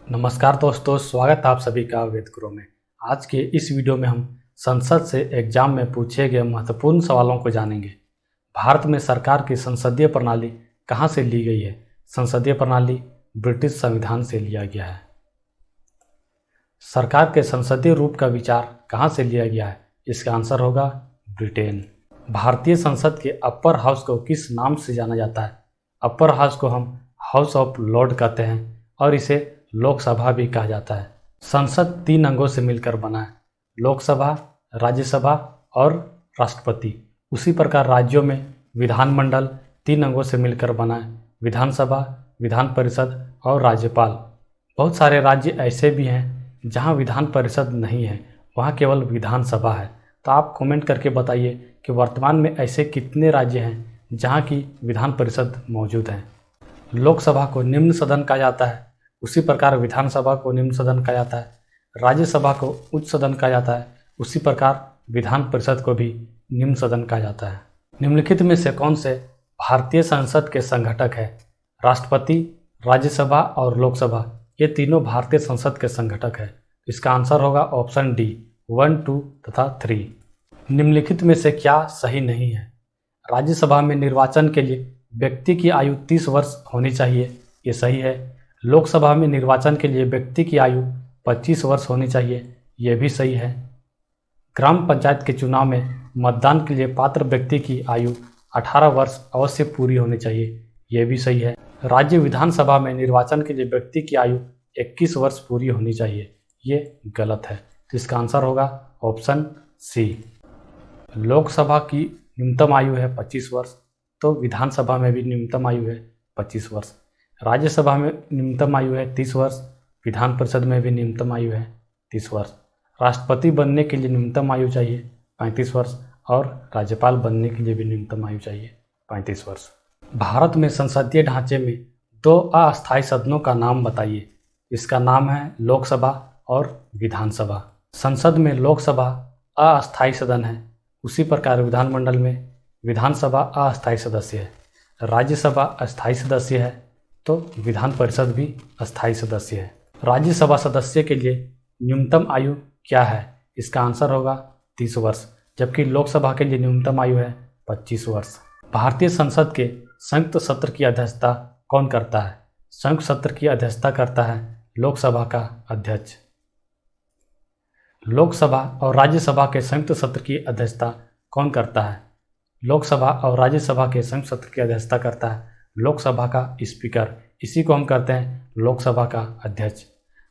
नमस्कार दोस्तों, स्वागत है आप सभी का वेद गुरु में। आज के इस वीडियो में हम संसद से एग्जाम में पूछे गए महत्वपूर्ण सवालों को जानेंगे। भारत में सरकार की संसदीय प्रणाली कहाँ से ली गई है? संसदीय प्रणाली ब्रिटिश संविधान से लिया गया है। सरकार के संसदीय रूप का विचार कहाँ से लिया गया है? इसका आंसर होगा ब्रिटेन। भारतीय संसद के अपर हाउस को किस नाम से जाना जाता है? अपर हाउस को हम हाउस ऑफ लॉर्ड कहते हैं और इसे लोकसभा भी कहा जाता है। संसद 3 अंगों से मिलकर बना है, लोकसभा, राज्यसभा और राष्ट्रपति। उसी प्रकार राज्यों में विधानमंडल 3 अंगों से मिलकर बना है, विधानसभा, विधान परिषद और राज्यपाल। बहुत सारे राज्य ऐसे भी हैं जहां विधान परिषद नहीं है, वहां केवल विधानसभा है। तो आप कमेंट करके बताइए कि वर्तमान में ऐसे कितने राज्य हैं जहां की विधान परिषद मौजूद है। लोकसभा को निम्न सदन कहा जाता है, उसी प्रकार विधानसभा को निम्न सदन कहा जाता है, राज्यसभा को उच्च सदन कहा जाता है, उसी प्रकार विधान परिषद को भी निम्न सदन कहा जाता है। निम्नलिखित में से कौन से भारतीय संसद के संगठक है? राष्ट्रपति, राज्यसभा और लोकसभा, ये तीनों भारतीय संसद के संगठक है। इसका आंसर होगा ऑप्शन डी, 1, 2 तथा 3। निम्नलिखित में से क्या सही नहीं है? राज्यसभा में निर्वाचन के लिए व्यक्ति की आयु 30 वर्ष होनी चाहिए, ये सही है। लोकसभा में निर्वाचन के लिए व्यक्ति की आयु 25 वर्ष होनी चाहिए, यह भी सही है। ग्राम पंचायत के चुनाव में मतदान के लिए पात्र व्यक्ति की आयु 18 वर्ष अवश्य पूरी होनी चाहिए, यह भी सही है। राज्य विधानसभा में निर्वाचन के लिए व्यक्ति की आयु 21 वर्ष पूरी होनी चाहिए, ये गलत है। तो इसका आंसर होगा ऑप्शन सी। लोकसभा की न्यूनतम आयु है 25 वर्ष, तो विधानसभा में भी न्यूनतम आयु है 25 वर्ष। राज्यसभा में न्यूनतम आयु है 30 वर्ष, विधान परिषद में भी न्यूनतम आयु है 30 वर्ष। राष्ट्रपति बनने के लिए न्यूनतम आयु चाहिए 35 वर्ष और राज्यपाल बनने के लिए भी न्यूनतम आयु चाहिए 35 वर्ष। भारत में संसदीय ढांचे में 2 अस्थायी सदनों का नाम बताइए। इसका नाम है लोकसभा और विधानसभा। संसद में लोकसभा अस्थायी सदन है, उसी प्रकार विधानमंडल में विधानसभा अस्थायी सदस्य है, राज्यसभा अस्थायी सदस्य है, तो विधान परिषद भी अस्थायी सदस्य है। राज्यसभा सदस्य के लिए न्यूनतम आयु क्या है? इसका आंसर होगा 30 वर्ष, जबकि लोकसभा के लिए न्यूनतम आयु है 25 वर्ष। भारतीय संसद के संयुक्त सत्र की अध्यक्षता कौन करता है? संयुक्त सत्र की अध्यक्षता करता है लोकसभा का अध्यक्ष। लोकसभा और राज्यसभा के संयुक्त सत्र की अध्यक्षता कौन करता है? लोकसभा और राज्यसभा के संयुक्त सत्र की अध्यक्षता करता है लोकसभा का स्पीकर। इसी को हम कहते हैं लोकसभा का अध्यक्ष।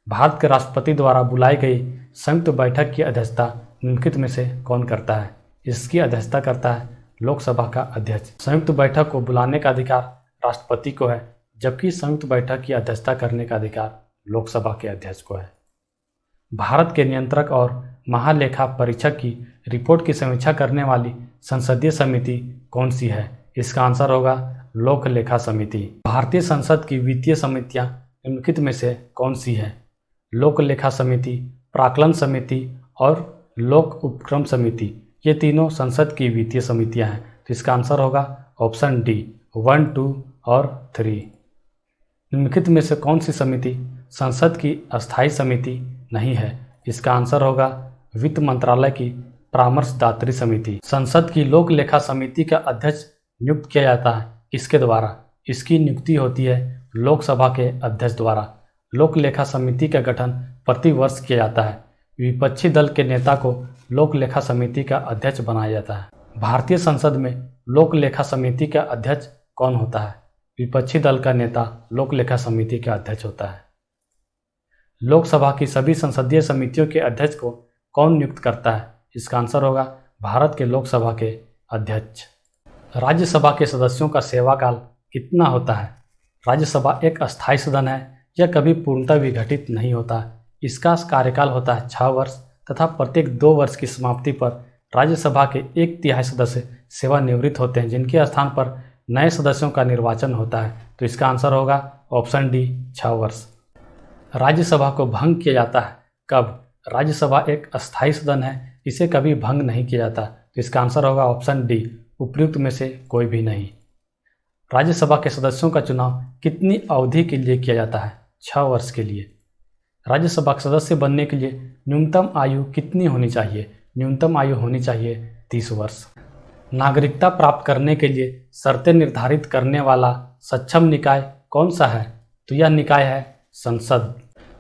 भारत के राष्ट्रपति द्वारा बुलाई गई संयुक्त बैठक की अध्यक्षता निम्नलिखित में से कौन करता है? इसकी अध्यक्षता करता है लोकसभा का अध्यक्ष। संयुक्त बैठक को बुलाने का अधिकार राष्ट्रपति को है, जबकि संयुक्त बैठक की अध्यक्षता करने का अधिकार लोकसभा के अध्यक्ष को है। भारत के नियंत्रक और महालेखा परीक्षक की रिपोर्ट की समीक्षा करने वाली संसदीय समिति कौन सी है? इसका आंसर होगा लोक लेखा समिति। भारतीय संसद की वित्तीय समितियां निम्नलिखित में से कौन सी है? लोक लेखा समिति, प्राक्कलन समिति और लोक उपक्रम समिति, ये तीनों संसद की वित्तीय समितियां हैं। तो इसका आंसर होगा ऑप्शन डी, 1, 2 और 3। निम्नलिखित में से कौन सी समिति संसद की अस्थायी समिति नहीं है? इसका आंसर होगा वित्त मंत्रालय की परामर्शदात्री समिति। संसद की लोक लेखा समिति का अध्यक्ष नियुक्त किया जाता है इसके द्वारा। इसकी नियुक्ति होती है लोकसभा के अध्यक्ष द्वारा। लोक लेखा समिति का गठन प्रति वर्ष किया जाता है। विपक्षी दल के नेता को लोक लेखा समिति का अध्यक्ष बनाया जाता है। भारतीय संसद में लोक लेखा समिति का अध्यक्ष कौन होता है? विपक्षी दल का नेता लोक लेखा समिति का अध्यक्ष होता है। लोकसभा की सभी संसदीय समितियों के अध्यक्ष को कौन नियुक्त करता है? इसका आंसर होगा भारत के लोकसभा के अध्यक्ष। राज्यसभा के सदस्यों का सेवाकाल कितना होता है? राज्यसभा एक अस्थायी सदन है, यह कभी पूर्णतः विघटित नहीं होता। इसका कार्यकाल होता है 6 वर्ष तथा प्रत्येक 2 वर्ष की समाप्ति पर राज्यसभा के 1/3 सदस्य सेवानिवृत्त होते हैं, जिनके स्थान पर नए सदस्यों का निर्वाचन होता है। तो इसका आंसर होगा ऑप्शन डी, 6 वर्ष। राज्यसभा को भंग किया जाता है कब? राज्यसभा एक अस्थायी सदन है, इसे कभी भंग नहीं किया जाता। तो इसका आंसर होगा ऑप्शन डी, उपयुक्त में से कोई भी नहीं। राज्यसभा के सदस्यों का चुनाव कितनी अवधि के लिए किया जाता है? 6 वर्ष के लिए। राज्यसभा सदस्य बनने के लिए न्यूनतम आयु कितनी होनी चाहिए? न्यूनतम आयु होनी चाहिए 30 वर्ष। नागरिकता प्राप्त करने के लिए शर्तें निर्धारित करने वाला सक्षम निकाय कौन सा है? तो यह निकाय है संसद।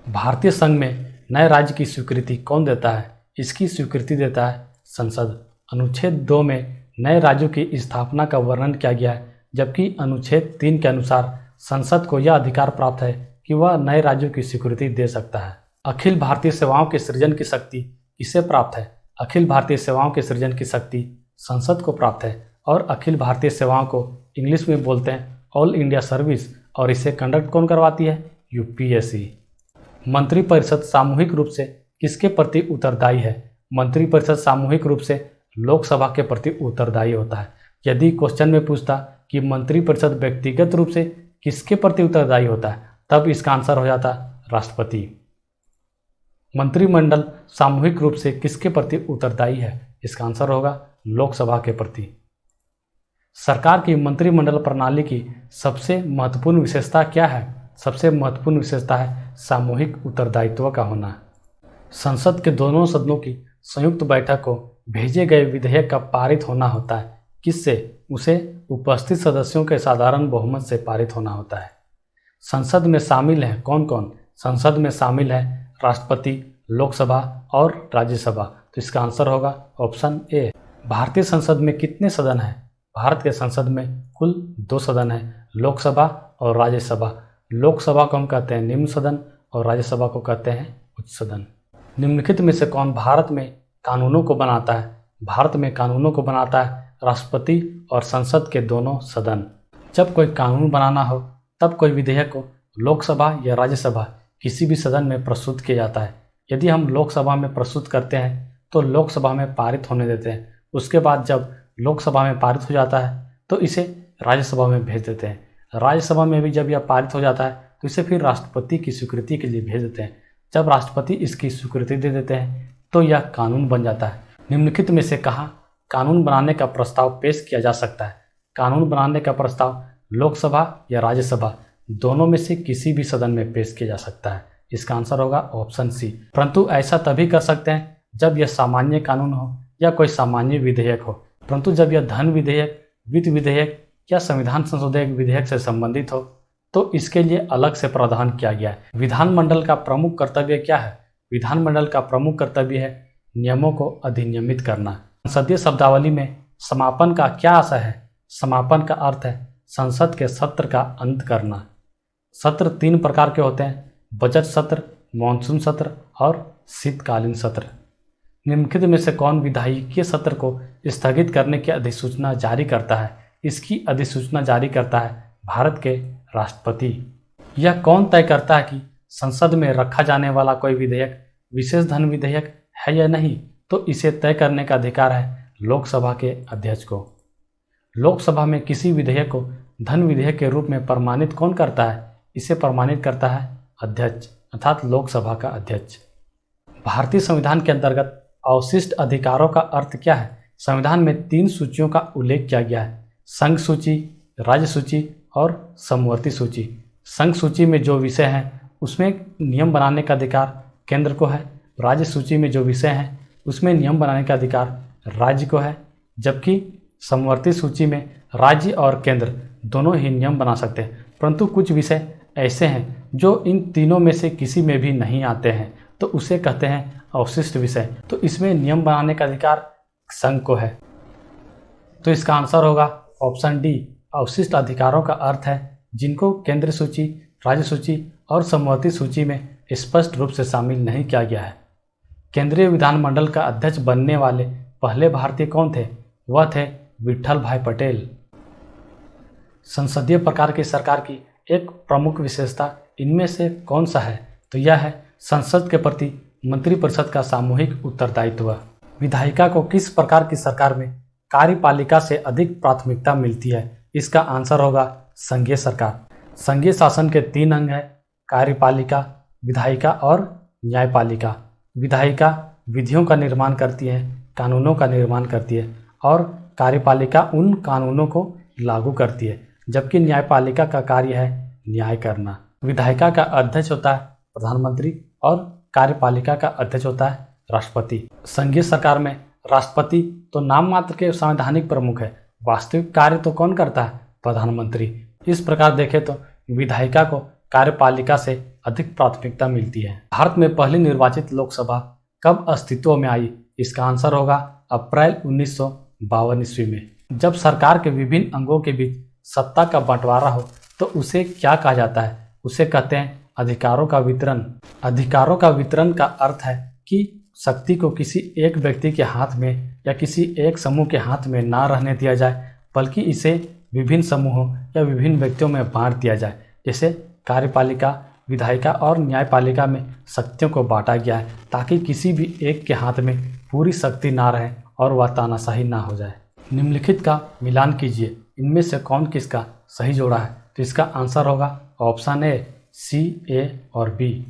भारतीय संघ में नए राज्य की स्वीकृति कौन देता है? इसकी स्वीकृति देता है संसद। अनुच्छेद 2 में नए राज्यों की स्थापना का वर्णन किया गया है, जबकि अनुच्छेद 3 के अनुसार संसद को यह अधिकार प्राप्त है कि वह नए राज्यों की स्वीकृति दे सकता है। अखिल भारतीय सेवाओं के सृजन की शक्ति किसे प्राप्त है? अखिल भारतीय सेवाओं के सृजन की शक्ति संसद को प्राप्त है और अखिल भारतीय सेवाओं को इंग्लिश में बोलते हैं ऑल इंडिया सर्विस, और इसे कंडक्ट कौन करवाती है? यूपीएससी। मंत्रिपरिषद सामूहिक रूप से किसके प्रति उत्तरदायी है? मंत्रिपरिषद सामूहिक रूप से लोकसभा के प्रति उत्तरदायी होता है। यदि क्वेश्चन में पूछता कि मंत्रिपरिषद व्यक्तिगत रूप से किसके प्रति उत्तरदायी होता है, तब इसका आंसर हो जाता राष्ट्रपति। मंत्रिमंडल सामूहिक रूप से किसके प्रति उत्तरदायी है? इसका आंसर होगा लोकसभा के प्रति। सरकार की मंत्रिमंडल प्रणाली की सबसे महत्वपूर्ण विशेषता क्या है? सबसे महत्वपूर्ण विशेषता है सामूहिक उत्तरदायित्व का होना। संसद के दोनों सदनों की संयुक्त बैठक को भेजे गए विधेयक का पारित होना होता है। किससे? उसे उपस्थित सदस्यों के साधारण बहुमत से पारित होना होता है। संसद में शामिल हैं कौन कौन? संसद में शामिल है राष्ट्रपति, लोकसभा और राज्यसभा। तो इसका आंसर होगा ऑप्शन ए। भारतीय संसद में कितने सदन हैं? भारत के संसद में कुल 2 सदन हैं, लोकसभा और राज्यसभा। लोकसभा को हम कहते हैं निम्न सदन और राज्यसभा को कहते हैं उच्च सदन। निम्नलिखित में से कौन भारत में कानूनों को बनाता है? भारत में कानूनों को बनाता है राष्ट्रपति और संसद के दोनों सदन। जब कोई कानून बनाना हो तब कोई विधेयक को लोकसभा या राज्यसभा किसी भी सदन में प्रस्तुत किया जाता है। यदि हम लोकसभा में प्रस्तुत करते हैं तो लोकसभा में पारित होने देते हैं। उसके बाद जब लोकसभा में पारित हो जाता है तो इसे राज्यसभा में भेज देते हैं। राज्यसभा में भी जब यह पारित हो जाता है तो इसे फिर राष्ट्रपति की स्वीकृति के लिए भेज देते हैं। जब राष्ट्रपति इसकी स्वीकृति दे देते हैं तो यह कानून बन जाता है। निम्नलिखित में से कहाँ कानून बनाने का प्रस्ताव पेश किया जा सकता है? कानून बनाने का प्रस्ताव लोकसभा या राज्यसभा दोनों में से किसी भी सदन में पेश किया जा सकता है। इसका आंसर होगा ऑप्शन सी। परंतु ऐसा तभी कर सकते हैं जब यह सामान्य कानून हो या कोई सामान्य विधेयक हो। परंतु जब यह धन विधेयक, वित्त विधेयक या संविधान संशोधन विधेयक से संबंधित हो तो इसके लिए अलग से प्रावधान किया गया है। विधानमंडल का प्रमुख कर्तव्य क्या है? विधानमंडल का प्रमुख कर्तव्य है नियमों को अधिनियमित करना। संसदीय शब्दावली में समापन का क्या आशय है? समापन का अर्थ है संसद के सत्र का अंत करना। सत्र 3 प्रकार के होते हैं, बजट सत्र, मॉनसून सत्र और शीतकालीन सत्र। निम्नलिखित में से कौन विधायिकीय सत्र को स्थगित करने की अधिसूचना जारी करता है? इसकी अधिसूचना जारी करता है भारत के राष्ट्रपति। यह कौन तय करता है कि संसद में रखा जाने वाला कोई विधेयक विशेष धन विधेयक है या नहीं? तो इसे तय करने का अधिकार है लोकसभा के अध्यक्ष को। लोकसभा में किसी विधेयक को धन विधेयक के रूप में प्रमाणित कौन करता है? इसे प्रमाणित करता है अध्यक्ष अर्थात लोकसभा का अध्यक्ष। भारतीय संविधान के अंतर्गत अवशिष्ट अधिकारों का अर्थ क्या है? संविधान में 3 सूचियों का उल्लेख किया गया है, संघ सूची, राज्य सूची और समवर्ती सूची। संघ सूची में जो विषय हैं उसमें नियम बनाने का अधिकार केंद्र को है। राज्य सूची में जो विषय हैं उसमें नियम बनाने का अधिकार राज्य को है, जबकि समवर्ती सूची में राज्य और केंद्र दोनों ही नियम बना सकते हैं। परंतु कुछ विषय ऐसे हैं जो इन तीनों में से किसी में भी नहीं आते हैं, तो उसे कहते हैं अवशिष्ट विषय। तो इसमें नियम बनाने का अधिकार संघ को है। तो इसका आंसर होगा ऑप्शन डी। अवशिष्ट अधिकारों का अर्थ है जिनको केंद्र सूची, राज्य सूची और समवर्ती सूची में स्पष्ट रूप से शामिल नहीं किया गया है। केंद्रीय विधानमंडल का अध्यक्ष बनने वाले पहले भारतीय कौन थे? वह थे विट्ठल भाई पटेल। संसदीय प्रकार की सरकार की एक प्रमुख विशेषता इनमें से कौन सा है? तो यह है संसद के प्रति मंत्रिपरिषद का सामूहिक उत्तरदायित्व। विधायिका को किस प्रकार की सरकार में कार्यपालिका से अधिक प्राथमिकता मिलती है? इसका आंसर होगा संघीय सरकार। संघीय शासन के 3 अंग हैं, कार्यपालिका, विधायिका और न्यायपालिका। विधायिका विधियों का निर्माण करती है, कानूनों का निर्माण करती है और कार्यपालिका उन कानूनों को लागू करती है, जबकि न्यायपालिका का कार्य है न्याय करना। विधायिका का अध्यक्ष होता है प्रधानमंत्री और कार्यपालिका का अध्यक्ष होता है राष्ट्रपति। संघीय सरकार में राष्ट्रपति तो नाम मात्र के संवैधानिक प्रमुख है, वास्तविक कार्य तो कौन करता है? प्रधानमंत्री। इस प्रकार देखें तो विधायिका को कार्यपालिका से अधिक प्राथमिकता मिलती है। भारत में पहली निर्वाचित लोकसभा कब अस्तित्व में आई? इसका आंसर होगा अप्रैल 1952 ईस्वी में। जब सरकार के विभिन्न अंगों के बीच सत्ता का बंटवारा हो तो उसे क्या कहा जाता है? उसे कहते हैं अधिकारों का वितरण। अधिकारों का वितरण का अर्थ है कि शक्ति को किसी एक व्यक्ति के हाथ में या किसी एक समूह के हाथ में ना रहने दिया जाए, बल्कि इसे विभिन्न समूहों या विभिन्न व्यक्तियों में बांट दिया जाए। जैसे कार्यपालिका, विधायिका और न्यायपालिका में शक्तियों को बांटा गया है ताकि किसी भी एक के हाथ में पूरी शक्ति ना रहे और वह तानाशाही ना हो जाए। निम्नलिखित का मिलान कीजिए, इनमें से कौन किसका सही जोड़ा है? तो इसका आंसर होगा ऑप्शन ए, सी, ए और बी।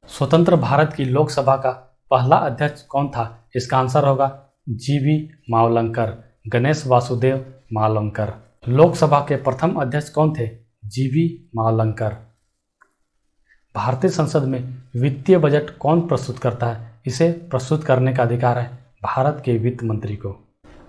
स्वतंत्र भारत की लोकसभा का पहला अध्यक्ष कौन था? इसका आंसर होगा जीवी मावलंकर, गणेश वासुदेव मावलंकर। लोकसभा के प्रथम अध्यक्ष कौन थे? जीवी मावलंकर। भारतीय संसद में वित्तीय बजट कौन प्रस्तुत करता है? इसे प्रस्तुत करने का अधिकार है भारत के वित्त मंत्री को।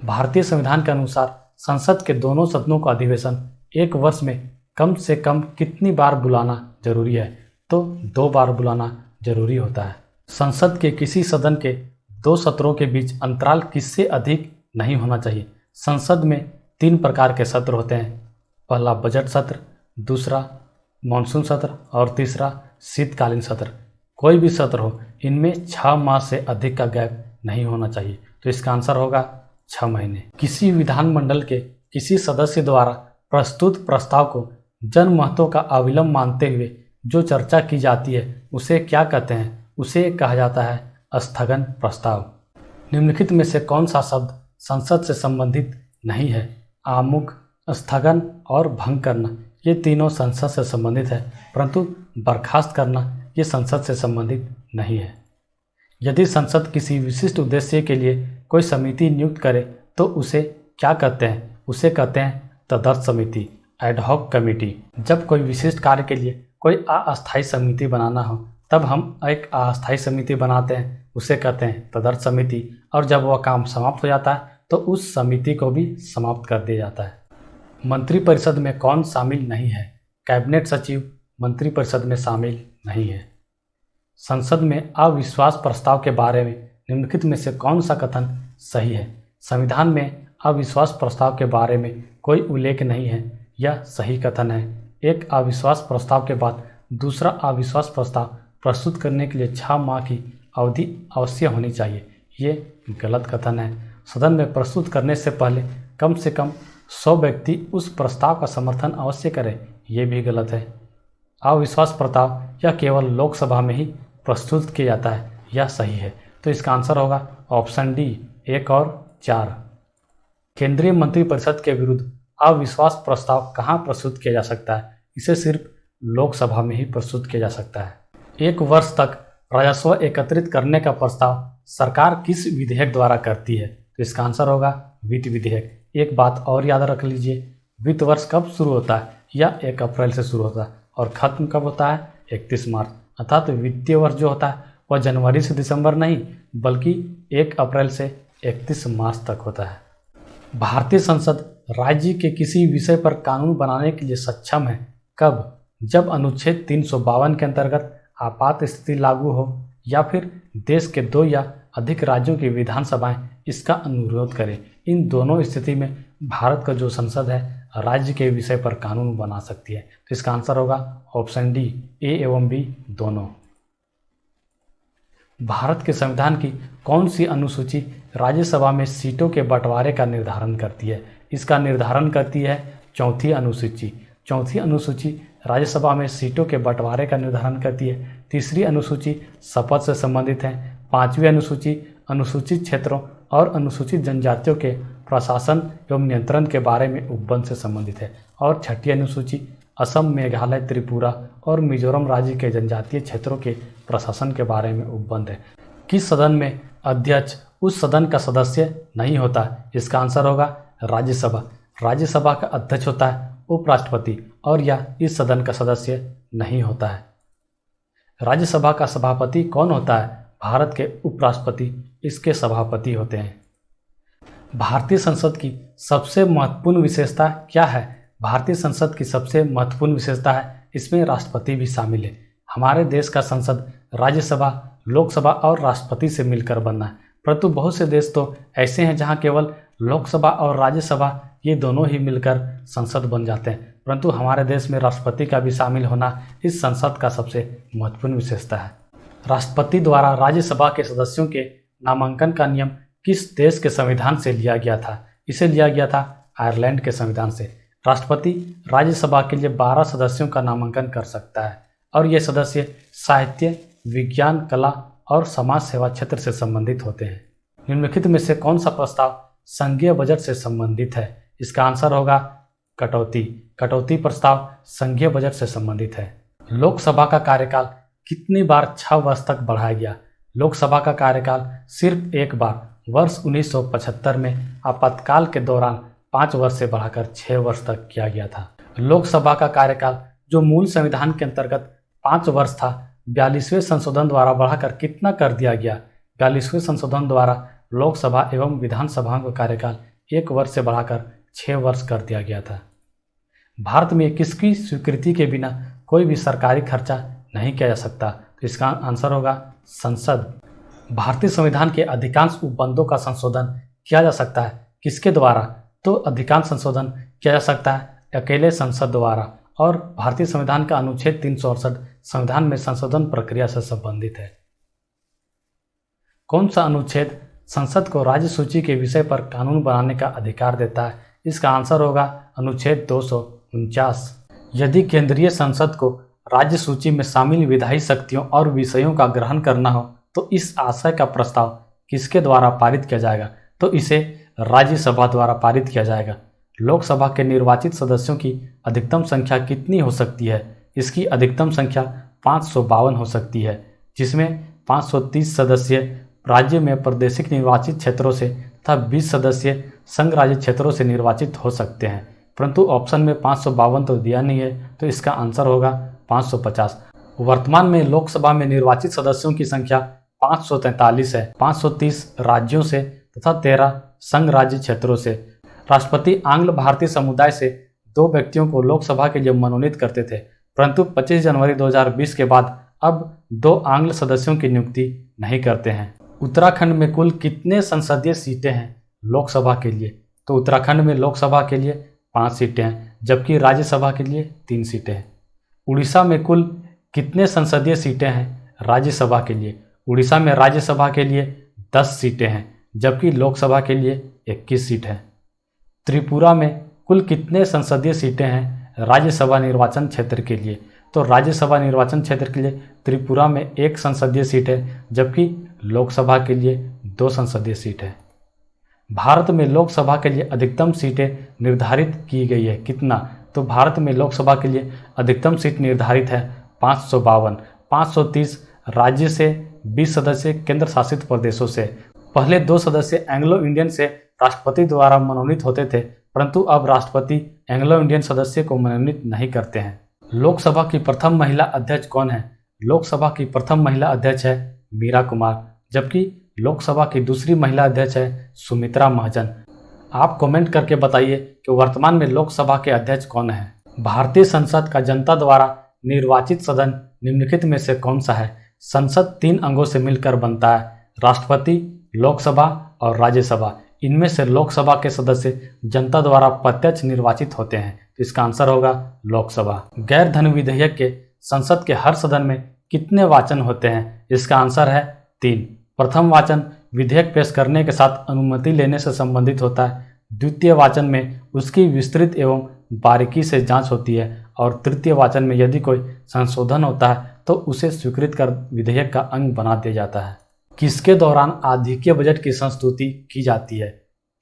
भारतीय संविधान के अनुसार संसद के दोनों सदनों का अधिवेशन एक वर्ष में कम से कम कितनी बार बुलाना जरूरी है? तो 2 बार बुलाना जरूरी होता है। संसद के किसी सदन के 2 सत्रों के बीच अंतराल किससे अधिक नहीं होना चाहिए? संसद में 3 प्रकार के सत्र होते हैं। पहला बजट सत्र, दूसरा मानसून सत्र और तीसरा शीतकालीन सत्र। कोई भी सत्र हो, इनमें 6 माह से अधिक का गैप नहीं होना चाहिए। तो इसका आंसर होगा 6 महीने। किसी विधानमंडल के किसी सदस्य द्वारा प्रस्तुत प्रस्ताव को जन महत्व का अविलंब मानते हुए जो चर्चा की जाती है उसे क्या कहते हैं? उसे कहा जाता है स्थगन प्रस्ताव। निम्नलिखित में से कौन सा शब्द संसद से संबंधित नहीं है? आमुख, स्थगन और भंग करना ये तीनों संसद से संबंधित है, परंतु बर्खास्त करना ये संसद से संबंधित नहीं है। यदि संसद किसी विशिष्ट उद्देश्य के लिए कोई समिति नियुक्त करे तो उसे क्या कहते हैं? उसे कहते हैं तदर्थ समिति, एडहॉक कमेटी। जब कोई विशिष्ट कार्य के लिए कोई अस्थायी समिति बनाना हो तब हम एक अस्थायी समिति बनाते हैं, उसे कहते हैं तदर्थ समिति। और जब वह काम समाप्त हो जाता है तो उस समिति को भी समाप्त कर दिया जाता है। मंत्रिपरिषद में कौन शामिल नहीं है? कैबिनेट सचिव मंत्रिपरिषद में शामिल नहीं है। संसद में अविश्वास प्रस्ताव के बारे में निम्नलिखित में से कौन सा कथन सही है? संविधान में अविश्वास प्रस्ताव के बारे में कोई उल्लेख नहीं है, यह सही कथन है। एक अविश्वास प्रस्ताव के बाद दूसरा अविश्वास प्रस्ताव प्रस्तुत करने के लिए 6 माह की अवधि अवश्य होनी चाहिए, ये गलत कथन है। सदन में प्रस्तुत करने से पहले कम से कम 100 व्यक्ति उस प्रस्ताव का समर्थन अवश्य करें, ये भी गलत है। अविश्वास प्रस्ताव यह केवल लोकसभा में ही प्रस्तुत किया जाता है, यह सही है। तो इसका आंसर होगा ऑप्शन डी, 1 और 4। केंद्रीय मंत्रिपरिषद के विरुद्ध अविश्वास प्रस्ताव कहाँ प्रस्तुत किया जा सकता है? इसे सिर्फ लोकसभा में ही प्रस्तुत किया जा सकता है। 1 वर्ष तक राजस्व एकत्रित करने का प्रस्ताव सरकार किस विधेयक द्वारा करती है? तो इसका आंसर होगा वित्त विधेयक। एक बात और याद रख लीजिए, वित्त वर्ष कब शुरू होता है? यह 1 अप्रैल से शुरू होता है और खत्म कब होता है? 31 मार्च। अर्थात वित्तीय वर्ष जो होता है वह जनवरी से दिसंबर नहीं बल्कि 1 अप्रैल से 31 मार्च तक होता है। भारतीय संसद राज्य के किसी विषय पर कानून बनाने के लिए सक्षम है कब? जब अनुच्छेद 352 के अंतर्गत आपात स्थिति लागू हो या फिर देश के 2 या अधिक राज्यों की विधानसभाएं इसका अनुरोध करें। इन दोनों स्थिति में भारत का जो संसद है राज्य के विषय पर कानून बना सकती है। तो इसका आंसर होगा ऑप्शन डी, ए एवं बी दोनों। भारत के संविधान की कौन सी अनुसूची राज्यसभा में सीटों के बंटवारे का निर्धारण करती है? इसका निर्धारण करती है 4थी अनुसूची। 4थी अनुसूची राज्यसभा में सीटों के बंटवारे का निर्धारण करती है। 3री अनुसूची शपथ से संबंधित है। 5वीं अनुसूची अनुसूचित क्षेत्रों और अनुसूचित जनजातियों के प्रशासन एवं नियंत्रण के बारे में उपबंध से संबंधित है। और 6ठी अनुसूची असम, मेघालय, त्रिपुरा और मिजोरम राज्य के जनजातीय क्षेत्रों के प्रशासन के बारे में उपबंध है। किस सदन में अध्यक्ष उस सदन का सदस्य नहीं होता? इसका आंसर होगा राज्यसभा। राज्यसभा का अध्यक्ष होता है उपराष्ट्रपति और यह इस सदन का सदस्य नहीं होता है। राज्यसभा का सभापति कौन होता है? भारत के उपराष्ट्रपति इसके सभापति होते हैं। भारतीय संसद की सबसे महत्वपूर्ण विशेषता क्या है? भारतीय संसद की सबसे महत्वपूर्ण विशेषता है इसमें राष्ट्रपति भी शामिल है। हमारे देश का संसद राज्यसभा, लोकसभा और राष्ट्रपति से मिलकर बना है, परंतु बहुत से देश तो ऐसे हैं जहां केवल लोकसभा और राज्यसभा ये दोनों ही मिलकर संसद बन जाते हैं, परंतु हमारे देश में राष्ट्रपति का भी शामिल होना इस संसद का सबसे महत्वपूर्ण विशेषता है। राष्ट्रपति द्वारा राज्यसभा के सदस्यों के नामांकन का नियम किस देश के संविधान से लिया गया था? इसे लिया गया था आयरलैंड के संविधान से। राष्ट्रपति राज्यसभा के लिए 12 सदस्यों का नामांकन कर सकता है और ये सदस्य साहित्य, विज्ञान, कला और समाज सेवा क्षेत्र से संबंधित होते हैं। निम्नलिखित में से कौन सा प्रस्ताव संघीय बजट से संबंधित है? इसका आंसर होगा कटौती। कटौती प्रस्ताव संघीय बजट से संबंधित है। लोकसभा का कार्यकाल कितनी बार 6 वर्ष तक बढ़ाया गया? लोकसभा का कार्यकाल सिर्फ एक बार वर्ष 1975 में आपातकाल के दौरान 5 वर्ष से बढ़ाकर 6 वर्ष तक किया गया था। लोकसभा का कार्यकाल जो मूल संविधान के अंतर्गत 5 वर्ष था, 42वें संशोधन द्वारा बढ़ाकर कितना कर दिया गया? 42वें संशोधन द्वारा लोकसभा एवं विधानसभा का कार्यकाल 1 वर्ष से बढ़ाकर 6 वर्ष कर दिया गया था। भारत में किसकी स्वीकृति के बिना कोई भी सरकारी खर्चा नहीं किया जा सकता? तो इसका आंसर होगा संसद। भारतीय संविधान के अधिकांश उपबंधों का संशोधन किया जा सकता है किसके द्वारा? तो अधिकांश संशोधन किया जा सकता है अकेले संसद द्वारा, और भारतीय संविधान का अनुच्छेद 368 संविधान में संशोधन प्रक्रिया से संबंधित है। कौन सा अनुच्छेद संसद को राज्य सूची के विषय पर कानून बनाने का अधिकार देता है? इसका आंसर होगा अनुच्छेद 249। यदि केंद्रीय संसद को राज्य सूची में शामिल विधायी शक्तियों और विषयों का ग्रहण करना हो तो इस आशय का प्रस्ताव किसके द्वारा पारित किया जाएगा? तो इसे राज्यसभा द्वारा पारित किया जाएगा। लोकसभा के निर्वाचित सदस्यों की अधिकतम संख्या कितनी हो सकती है? इसकी अधिकतम संख्या 552 हो सकती है, जिसमें 530 सदस्य राज्य में प्रादेशिक निर्वाचित क्षेत्रों से तथा 20 सदस्य संघ राज्य क्षेत्रों से निर्वाचित हो सकते हैं, परंतु ऑप्शन में 552 तो दिया नहीं है, तो इसका आंसर होगा 550। वर्तमान में लोकसभा में निर्वाचित सदस्यों की संख्या 543 है, 530 राज्यों से तथा 13 संघ राज्य क्षेत्रों से। राष्ट्रपति आंग्ल भारतीय समुदाय से 2 व्यक्तियों को लोकसभा के लिए मनोनीत करते थे, परंतु 25 जनवरी 2020 के बाद अब 2 आंग्ल सदस्यों की नियुक्ति नहीं करते हैं। उत्तराखंड में कुल कितने संसदीय सीटें हैं लोकसभा के लिए? तो उत्तराखंड में लोकसभा के लिए 5 सीटें हैं, जबकि राज्यसभा के लिए 3 सीटें हैं। उड़ीसा में कुल कितने संसदीय सीटें हैं राज्यसभा के लिए? उड़ीसा में राज्यसभा के लिए 10 सीटें हैं, जबकि लोकसभा के लिए 21 सीट हैं। त्रिपुरा में कुल कितने संसदीय सीटें हैं राज्यसभा निर्वाचन क्षेत्र के लिए? तो राज्यसभा निर्वाचन क्षेत्र के लिए त्रिपुरा में 1 संसदीय सीट है, जबकि लोकसभा के लिए 2 संसदीय सीट है। भारत में लोकसभा के लिए अधिकतम सीटें निर्धारित की गई है कितना? तो भारत में लोकसभा के लिए अधिकतम सीट निर्धारित है 552, 530 राज्य से, 20 सदस्य केंद्र शासित प्रदेशों से। पहले 2 सदस्य एंग्लो इंडियन से राष्ट्रपति द्वारा मनोनीत होते थे, परंतु अब राष्ट्रपति एंग्लो इंडियन सदस्य को मनोनीत नहीं करते हैं। लोकसभा की प्रथम महिला अध्यक्ष कौन है? लोकसभा की प्रथम महिला अध्यक्ष है मीरा कुमार, जबकि लोकसभा की दूसरी महिला अध्यक्ष है सुमित्रा महाजन। आप कमेंट करके बताइए कि वर्तमान में लोकसभा के अध्यक्ष कौन है। भारतीय संसद का जनता द्वारा निर्वाचित सदन निम्नलिखित में से कौन सा है? संसद 3 अंगों से मिलकर बनता है, राष्ट्रपति, लोकसभा और राज्यसभा। इनमें से लोकसभा के सदस्य जनता द्वारा प्रत्यक्ष निर्वाचित होते हैं, तो इसका आंसर होगा लोकसभा। गैर धन विधेयक के संसद के हर सदन में कितने वाचन होते हैं? इसका आंसर है 3। प्रथम वाचन विधेयक पेश करने के साथ अनुमति लेने से संबंधित होता है, द्वितीय वाचन में उसकी विस्तृत एवं बारीकी से जांच होती है, और तृतीय वाचन में यदि कोई संशोधन होता है तो उसे स्वीकृत कर विधेयक का अंग बना दिया जाता है। किसके दौरान आधिक्य बजट की संस्तुति की जाती है?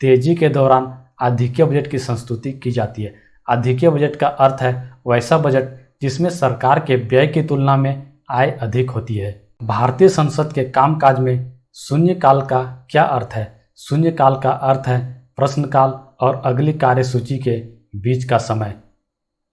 तेजी के दौरान आधिक्य बजट की संस्तुति की जाती है। आधिक्य बजट का अर्थ है वैसा बजट जिसमें सरकार के व्यय की तुलना में आय अधिक होती है। भारतीय संसद के कामकाज में शून्यकाल का क्या अर्थ है? शून्यकाल का अर्थ है प्रश्नकाल और अगली कार्यसूची के बीच का समय।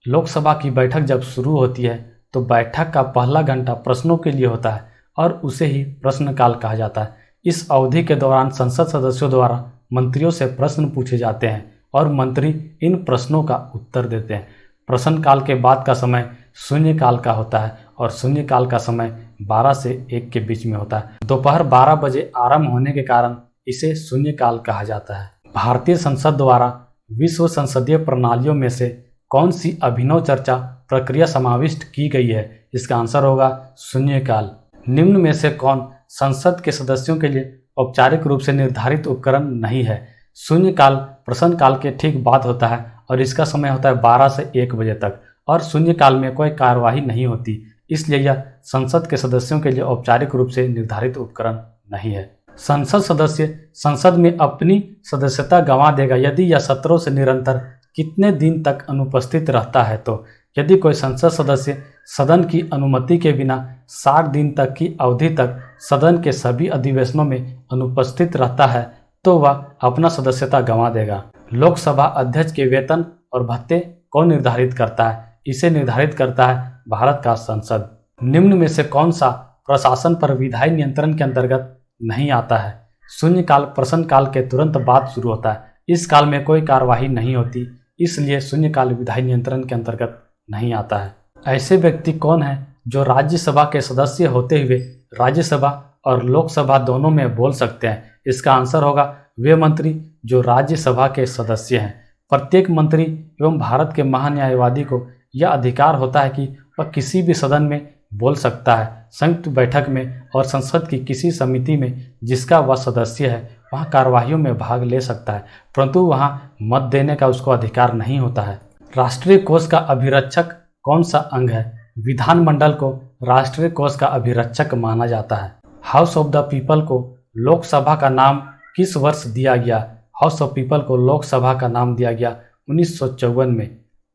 लोकसभा की बैठक जब शुरू होती है तो बैठक का पहला घंटा प्रश्नों के लिए होता है और उसे ही प्रश्नकाल कहा जाता है। इस अवधि के दौरान संसद सदस्यों द्वारा मंत्रियों से प्रश्न पूछे जाते हैं और मंत्री इन प्रश्नों का उत्तर देते हैं। प्रश्नकाल के बाद का समय शून्यकाल का होता है और शून्यकाल का समय 12 से 1 के बीच में होता है। दोपहर 12 बजे आरंभ होने के कारण इसे शून्यकाल कहा जाता है। भारतीय संसद द्वारा विश्व संसदीय प्रणालियों में से कौन सी अभिनव चर्चा प्रक्रिया समाविष्ट की गई है? इसका आंसर होगा शून्यकाल। निम्न में से कौन संसद के सदस्यों के लिए औपचारिक रूप से निर्धारित उपकरण नहीं है? शून्यकाल प्रश्नकाल के ठीक बाद होता है और इसका समय होता है 12 से 1 बजे तक और शून्यकाल में कोई कार्यवाही नहीं होती, इसलिए यह संसद के सदस्यों के लिए औपचारिक रूप से निर्धारित उपकरण नहीं है। संसद सदस्य संसद में अपनी सदस्यता गंवा देगा यदि यह सत्रों से निरंतर कितने दिन तक अनुपस्थित रहता है। तो यदि कोई संसद सदस्य सदन की अनुमति के बिना 60 दिन तक की अवधि तक सदन के सभी अधिवेशनों में अनुपस्थित रहता है तो वह अपना सदस्यता गंवा देगा। लोकसभा अध्यक्ष के वेतन और भत्ते कौन निर्धारित करता है? इसे निर्धारित करता है भारत का संसद। निम्न में से कौन सा प्रशासन पर विधायी नियंत्रण के अंतर्गत नहीं आता है? शून्यकाल प्रश्नकाल के तुरंत बाद शुरू होता है। इस काल में कोई कार्यवाही नहीं होती, इसलिए शून्यकाल विधायी नियंत्रण के अंतर्गत नहीं आता है। ऐसे व्यक्ति कौन हैं जो राज्यसभा के सदस्य होते हुए राज्यसभा और लोकसभा दोनों में बोल सकते हैं? इसका आंसर होगा वे मंत्री जो राज्यसभा के सदस्य हैं। प्रत्येक मंत्री एवं भारत के महान्यायवादी को यह अधिकार होता है कि वह किसी भी सदन में बोल सकता है। संयुक्त बैठक में और संसद की किसी समिति में जिसका वह सदस्य है वहाँ कार्यवाहियों में भाग ले सकता है, परंतु वहाँ मत देने का उसको अधिकार नहीं होता है। राष्ट्रीय कोष का अभिरक्षक कौन सा अंग है? विधानमंडल को राष्ट्रीय कोष का अभिरक्षक माना जाता है। हाउस ऑफ द पीपल को लोकसभा का नाम किस वर्ष दिया गया? हाउस ऑफ पीपल को लोकसभा का नाम दिया गया 1954 में।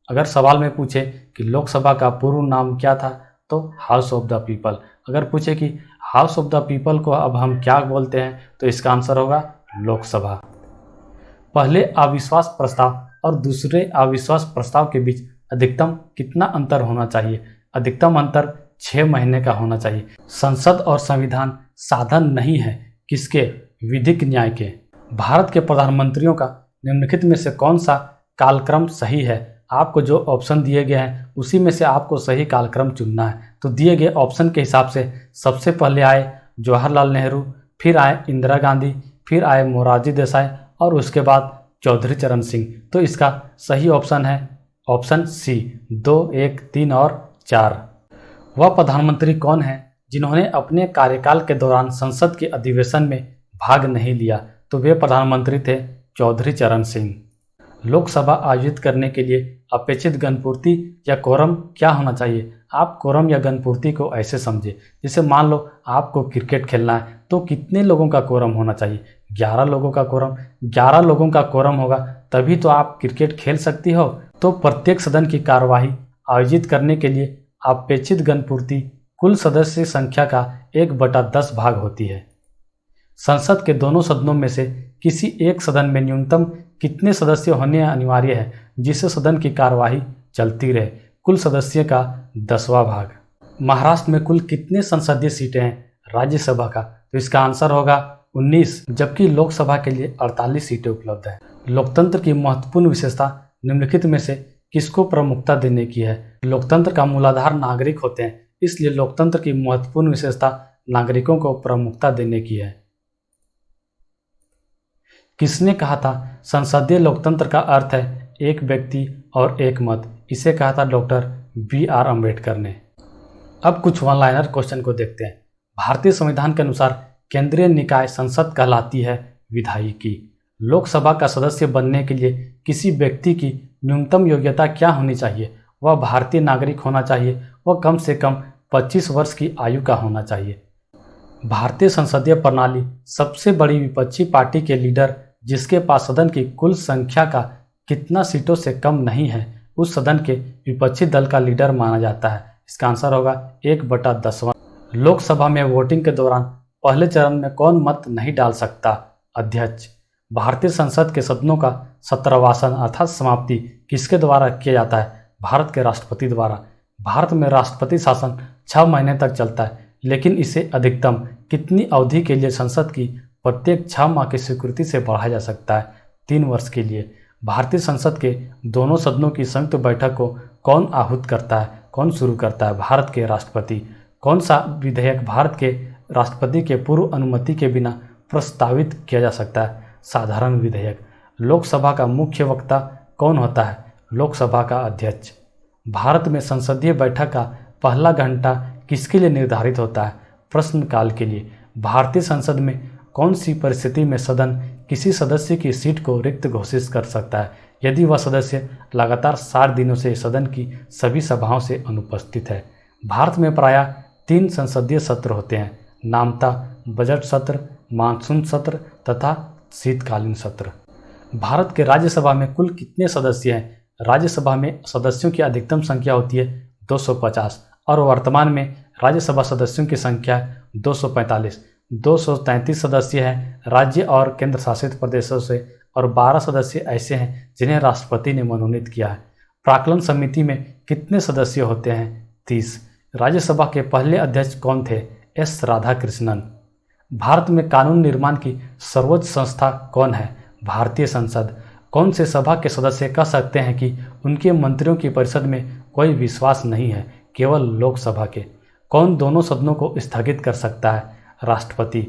अगर सवाल में पूछे कि लोकसभा का पूर्व नाम क्या था तो हाउस ऑफ द पीपल। अगर पूछे कि हाउस ऑफ द पीपल को अब हम क्या बोलते हैं तो इसका आंसर होगा लोकसभा। पहले अविश्वास प्रस्ताव और दूसरे अविश्वास प्रस्ताव के बीच अधिकतम कितना अंतर होना चाहिए? अधिकतम अंतर 6 महीने का होना चाहिए। संसद और संविधान साधन नहीं है किसके? विधिक न्याय के। भारत के प्रधानमंत्रियों का निम्नलिखित में से कौन सा कालक्रम सही है? आपको जो ऑप्शन दिए गए हैं उसी में से आपको सही कालक्रम चुनना है। तो दिए गए ऑप्शन के हिसाब से सबसे पहले आए जवाहरलाल नेहरू, फिर आए इंदिरा गांधी, फिर आए मोरारजी देसाई और उसके बाद चौधरी चरण सिंह। तो इसका सही ऑप्शन है ऑप्शन सी 2, 1, 3 और 4। वह प्रधानमंत्री कौन है जिन्होंने अपने कार्यकाल के दौरान संसद के अधिवेशन में भाग नहीं लिया? तो वे प्रधानमंत्री थे चौधरी चरण सिंह। लोकसभा आयोजित करने के लिए अपेक्षित गणपूर्ति या कोरम क्या होना चाहिए? आप कोरम या गणपूर्ति को ऐसे समझे, जैसे मान लो आपको क्रिकेट खेलना है तो कितने लोगों का कोरम होना चाहिए? 11 लोगों का कोरम। 11 लोगों का कोरम होगा तभी तो आप क्रिकेट खेल सकती हो। तो प्रत्येक सदन की कार्यवाही आयोजित करने के लिए अपेक्षित गणपूर्ति कुल सदस्य संख्या का 1/10 भाग होती है। संसद के दोनों सदनों में से किसी एक सदन में न्यूनतम कितने सदस्य होने अनिवार्य है जिससे सदन की कार्यवाही चलती रहे? कुल सदस्य का 10वां भाग। महाराष्ट्र में कुल कितने संसदीय सीटें हैं राज्यसभा का? तो इसका आंसर होगा 19, जबकि लोकसभा के लिए 48 सीटें उपलब्ध है। लोकतंत्र की महत्वपूर्ण विशेषता निम्नलिखित में से किसको प्रमुखता देने की है? लोकतंत्र का मूलाधार नागरिक होते हैं, इसलिए लोकतंत्र की महत्वपूर्ण विशेषता नागरिकों को प्रमुखता देने की है। किसने कहा था संसदीय लोकतंत्र का अर्थ है एक व्यक्ति और एक मत? इसे कहा था डॉक्टर BR अम्बेडकर ने। अब कुछ वन लाइनर क्वेश्चन को देखते हैं। भारतीय संविधान के अनुसार केंद्रीय निकाय संसद कहलाती है विधायिकी। लोकसभा का सदस्य बनने के लिए किसी व्यक्ति की न्यूनतम योग्यता क्या होनी चाहिए? वह भारतीय नागरिक होना चाहिए। वह कम से कम 25 वर्ष की आयु का होना चाहिए। भारतीय संसदीय प्रणाली सबसे बड़ी विपक्षी पार्टी के लीडर जिसके पास सदन की कुल संख्या का कितना सीटों से कम नहीं है उस सदन के विपक्षी दल का लीडर माना जाता है। इसका आंसर होगा 1/10। लोकसभा में वोटिंग के दौरान पहले चरण में कौन मत नहीं डाल सकता? अध्यक्ष। भारतीय संसद के सदनों का सत्रवासन अर्थात समाप्ति किसके द्वारा किया जाता है? भारत के राष्ट्रपति द्वारा। भारत में राष्ट्रपति शासन 6 महीने तक चलता है, लेकिन इसे अधिकतम कितनी अवधि के लिए संसद की प्रत्येक 6 माह की स्वीकृति से बढ़ाया जा सकता है? 3 वर्ष के लिए। भारतीय संसद के दोनों सदनों की संयुक्त बैठक को कौन आहूत करता है, कौन शुरू करता है? भारत के राष्ट्रपति। कौन सा विधेयक भारत के राष्ट्रपति के पूर्व अनुमति के बिना प्रस्तावित किया जा सकता है? साधारण विधेयक। लोकसभा का मुख्य वक्ता कौन होता है? लोकसभा का अध्यक्ष। भारत में संसदीय बैठक का पहला घंटा किसके लिए निर्धारित होता है? प्रश्नकाल के लिए। भारतीय संसद में कौन सी परिस्थिति में सदन किसी सदस्य की सीट को रिक्त घोषित कर सकता है? यदि वह सदस्य लगातार 60 दिनों से सदन की सभी सभाओं से अनुपस्थित है। भारत में प्रायः 3 संसदीय सत्र होते हैं, नामतः बजट सत्र, मानसून सत्र तथा शीतकालीन सत्र। भारत के राज्यसभा में कुल कितने सदस्य हैं? राज्यसभा में सदस्यों की अधिकतम संख्या होती है 250 और वर्तमान में राज्यसभा सदस्यों की संख्या 245। 233 सदस्य हैं राज्य और केंद्र शासित प्रदेशों से और 12 सदस्य ऐसे हैं जिन्हें राष्ट्रपति ने मनोनीत किया है। प्राक्कलन समिति में कितने सदस्य होते हैं? 30। राज्यसभा के पहले अध्यक्ष कौन थे? एस राधाकृष्णन। भारत में कानून निर्माण की सर्वोच्च संस्था कौन है? भारतीय संसद। कौन से सभा के सदस्य कह सकते हैं कि उनके मंत्रियों की परिषद में कोई विश्वास नहीं है? केवल लोकसभा के। कौन दोनों सदनों को स्थगित कर सकता है? राष्ट्रपति।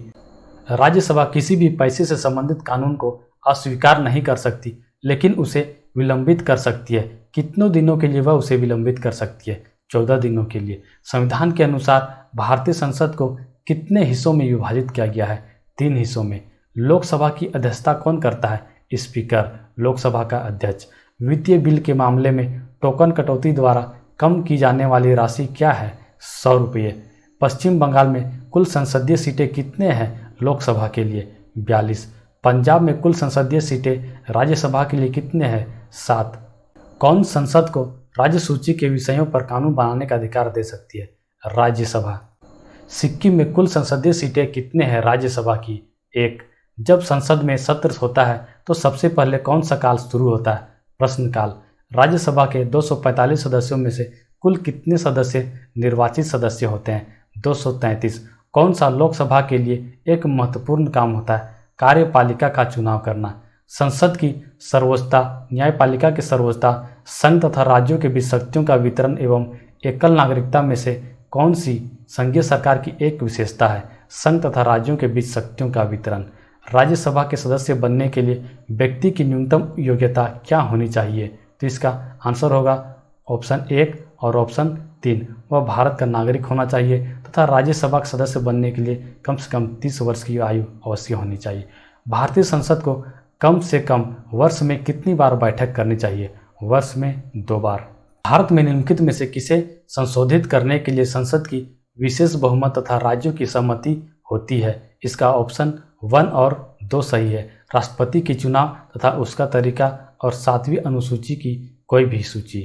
राज्यसभा किसी भी पैसे से संबंधित कानून को अस्वीकार नहीं कर सकती, लेकिन उसे विलंबित कर सकती है। कितनों दिनों के लिए वह उसे विलंबित कर सकती है? 14 दिनों के लिए। संविधान के अनुसार भारतीय संसद को कितने हिस्सों में विभाजित किया गया है? 3 हिस्सों में। लोकसभा की अध्यक्षता कौन करता है? स्पीकर, लोकसभा का अध्यक्ष। वित्तीय बिल के मामले में टोकन कटौती द्वारा कम की जाने वाली राशि क्या है? 100 रुपये। पश्चिम बंगाल में कुल संसदीय सीटें कितने हैं लोकसभा के लिए? 42। पंजाब में कुल संसदीय सीटें राज्यसभा के लिए कितने हैं? 7। कौन संसद को राज्य सूची के विषयों पर कानून बनाने का अधिकार दे सकती है? राज्यसभा। सिक्किम में कुल संसदीय सीटें कितने हैं राज्यसभा की? 1। जब संसद में सत्र होता है तो सबसे पहले कौन सा काल शुरू होता है? प्रश्नकाल। राज्यसभा के 245 सदस्यों में से कुल कितने सदस्य निर्वाचित सदस्य होते हैं? 233। कौन सा लोकसभा के लिए एक महत्वपूर्ण काम होता है? कार्यपालिका का चुनाव करना। संसद की सर्वोच्चता, न्यायपालिका की सर्वोच्चता, संघ तथा राज्यों के बीच शक्तियों का वितरण एवं एकल नागरिकता में से कौन सी संघीय सरकार की एक विशेषता है? संघ तथा राज्यों के बीच शक्तियों का वितरण। राज्यसभा के सदस्य बनने के लिए व्यक्ति की न्यूनतम योग्यता क्या होनी चाहिए? तो इसका आंसर होगा ऑप्शन 1 और ऑप्शन 3। वह भारत का नागरिक होना चाहिए तथा राज्यसभा के सदस्य बनने के लिए कम से कम 30 वर्ष की आयु अवश्य होनी चाहिए। भारतीय संसद को कम से कम वर्ष में कितनी बार बैठक करनी चाहिए? वर्ष में 2 बार। भारत में निम्नलिखित में से किसे संशोधित करने के लिए संसद की विशेष बहुमत तथा राज्यों की सहमति होती है? इसका ऑप्शन 1 और 2 सही है। राष्ट्रपति के चुनाव तथा उसका तरीका और 7वीं अनुसूची की कोई भी सूची।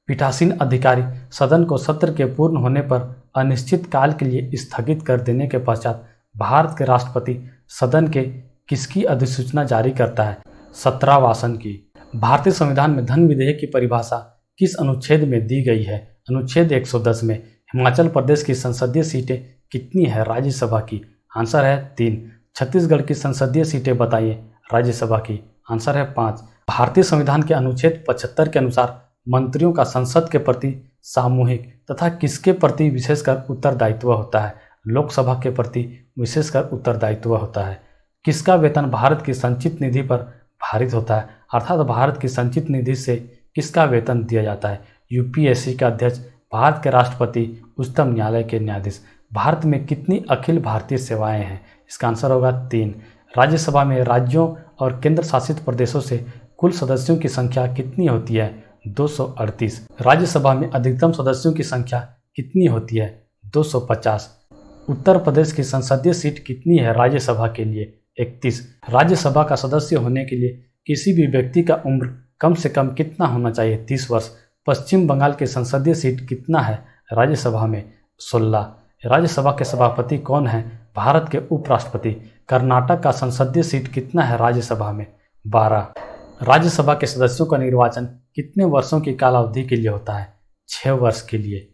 पीठासीन अधिकारी सदन को सत्र के पूर्ण होने पर अनिश्चित काल के लिए स्थगित कर देने के पश्चात भारत के राष्ट्रपति सदन के किसकी अधिसूचना जारी करता है? 17 आसन की। भारतीय संविधान में धन विधेयक की परिभाषा किस अनुच्छेद में दी गई है? अनुच्छेद 110 में। हिमाचल प्रदेश की संसदीय सीटें कितनी है राज्यसभा की? आंसर है 3। छत्तीसगढ़ की संसदीय सीटें बताइए राज्यसभा की? आंसर है 5। भारतीय संविधान के अनुच्छेद 75 के अनुसार मंत्रियों का संसद के प्रति सामूहिक तथा किसके प्रति विशेषकर उत्तरदायित्व होता है? लोकसभा के प्रति विशेषकर उत्तरदायित्व होता है। किसका वेतन भारत की संचित निधि पर भारित होता है? अर्थात भारत की संचित निधि से किसका वेतन दिया जाता है? यूपीएससी का अध्यक्ष, भारत के राष्ट्रपति, उच्चतम न्यायालय के न्यायाधीश। भारत में कितनी अखिल भारतीय सेवाएं हैं? इसका आंसर होगा 3। राज्यसभा में राज्यों और केंद्र शासित प्रदेशों से कुल सदस्यों की संख्या कितनी होती है? 238। राज्यसभा में अधिकतम सदस्यों की संख्या कितनी होती है? 250। उत्तर प्रदेश की संसदीय सीट कितनी है राज्यसभा के लिए? 31। राज्यसभा का सदस्य होने के लिए किसी भी व्यक्ति का उम्र कम से कम कितना होना चाहिए? 30 वर्ष। पश्चिम बंगाल की संसदीय सीट कितना है राज्यसभा में? 16। राज्यसभा के सभापति कौन है? भारत के उपराष्ट्रपति। कर्नाटक का संसदीय सीट कितना है राज्यसभा में? 12। राज्यसभा के सदस्यों का निर्वाचन कितने वर्षों की कालावधि के लिए होता है? 6 वर्ष के लिए।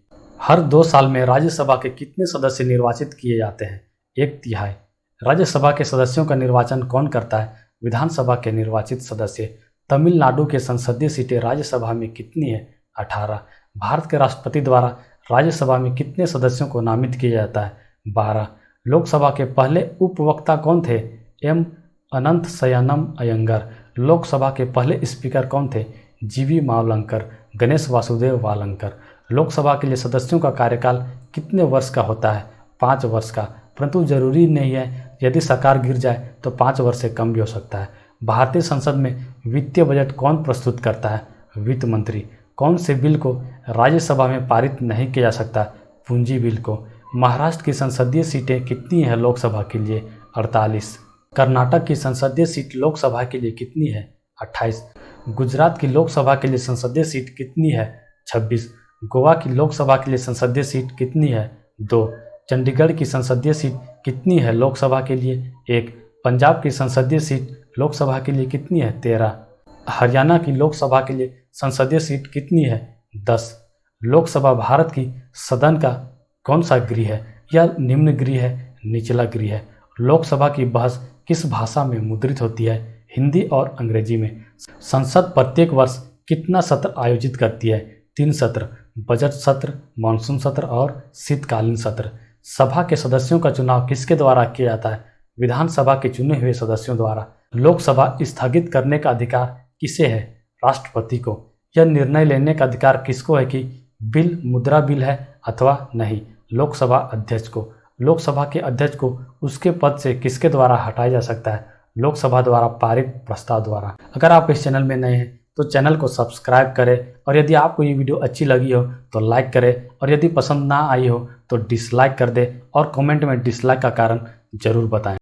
हर 2 साल में राज्यसभा के कितने सदस्य निर्वाचित किए जाते हैं? 1/3। राज्यसभा के सदस्यों का निर्वाचन कौन करता है? विधानसभा के निर्वाचित सदस्य। तमिलनाडु के संसदीय सीटें राज्यसभा में कितनी है? 18। भारत के राष्ट्रपति द्वारा राज्यसभा में कितने सदस्यों को नामित किया जाता है? 12। लोकसभा के पहले उपवक्ता कौन थे? एम अनंत शयनम अयंगर। लोकसभा के पहले स्पीकर कौन थे? जीवी मावलंकर, गणेश वासुदेव वालंकर। लोकसभा के लिए सदस्यों का कार्यकाल कितने वर्ष का होता है? 5 वर्ष का, परंतु जरूरी नहीं है, यदि सरकार गिर जाए तो 5 वर्ष से कम भी हो सकता है। भारतीय संसद में वित्तीय बजट कौन प्रस्तुत करता है? वित्त मंत्री। कौन से बिल को राज्यसभा में पारित नहीं किया जा सकता? पूंजी बिल को। महाराष्ट्र की संसदीय सीटें कितनी हैं लोकसभा के लिए? 48। कर्नाटक की संसदीय सीट लोकसभा के लिए कितनी है? 28। गुजरात की लोकसभा के लिए संसदीय सीट कितनी है? 26। गोवा की लोकसभा के लिए संसदीय सीट कितनी है? 2। चंडीगढ़ की संसदीय सीट कितनी है लोकसभा के लिए? 1। पंजाब की संसदीय सीट लोकसभा के लिए कितनी है? 13। हरियाणा की लोकसभा के लिए संसदीय सीट कितनी है? 10। लोकसभा भारत की सदन का कौन सा गृह है? यह निम्न गृह है, निचला गृह है। लोकसभा की बहस किस भाषा में मुद्रित होती है? हिंदी और अंग्रेजी में। संसद प्रत्येक वर्ष कितना सत्र आयोजित करती है? 3 सत्र, बजट सत्र, मानसून सत्र और शीतकालीन सत्र। सभा के सदस्यों का चुनाव किसके द्वारा किया जाता है? विधानसभा के चुने हुए सदस्यों द्वारा। लोकसभा स्थगित करने का अधिकार किसे है? राष्ट्रपति को। यह निर्णय लेने का अधिकार किसको है कि बिल मुद्रा बिल है अथवा नहीं? लोकसभा अध्यक्ष को। लोकसभा के अध्यक्ष को उसके पद से किसके द्वारा हटाया जा सकता है? लोकसभा द्वारा पारित प्रस्ताव द्वारा। अगर आप इस चैनल में नए हैं तो चैनल को सब्सक्राइब करें, और यदि आपको ये वीडियो अच्छी लगी हो तो लाइक करें, और यदि पसंद ना आई हो तो डिसलाइक कर दें, और कमेंट में डिसलाइक का कारण जरूर बताएं।